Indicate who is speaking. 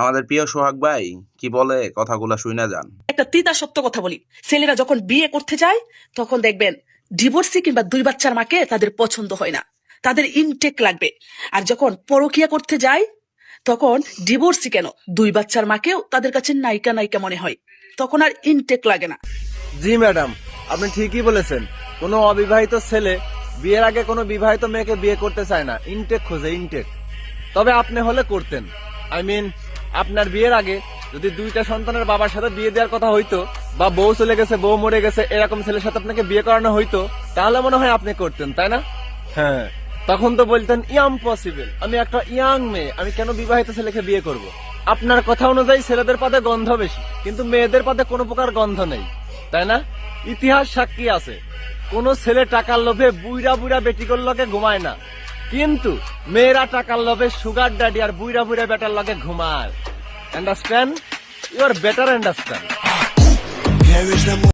Speaker 1: আমাদের প্রিয় সোহাগ ভাই কি বলে কথাগুলা শুনে যান।
Speaker 2: একটা তিতা সত্য কথা বলি, ছেলেরা যখন বিয়ে করতে যায় তখন দেখবেন ডিভোর্সি কিংবা 2 বাচ্চার মাকে তাদের পছন্দ হয় না, তাদের ইনটেক লাগবে। আর যখন পরকিয়া করতে যায় তখন ডিভোর্সি কেন 2 বাচ্চার মাকেও তাদের কাছে নায়িকা নায়িকা মনে হয়, তখন আর ইনটেক লাগে না।
Speaker 3: জি ম্যাডাম, আপনি ঠিকই বলেছেন। কোনো অবিবাহিত ছেলে বিয়ের আগে কোনো বিবাহিত মেয়েকে বিয়ে করতে চায় না, ইনটেক খোঁজে, ইনটেক। তবে আপনি হলে করতেন। আপনার বিয়ের আগে যদি 2টা সন্তানের বাবার সাথে বিয়ে দেওয়ার কথা হইতো, বা বউ চলে গেছে, বউ মরে গেছে, এরকম ছেলের সাথে আপনাকে বিয়ে করানো হইতো, তাহলে মনে হয় আপনি করতেন, তাই না? হ্যাঁ, তখন তো বলতেন ইম্পসিবল, আমি একটা ইয়াং মেয়ে, আমি কেন বিবাহিত ছেলেকে বিয়ে করব? আপনার কথা অনুযায়ী ছেলেদের পাদে গন্ধ বেশি, কিন্তু মেয়েদের পাদে কোনো প্রকার গন্ধ নেই, তাই না? ইতিহাস সাক্ষী আছে, কোন ছেলে টাকার লোভে বুইরা বুইরা বেটিকর লগে ঘুমায় না, কিন্তু মেয়েরা টাকার লোভে সুগার ড্যাডি আর বুইরা বুইরা বেটার লগে ঘুমায়। Understand? You are better understand.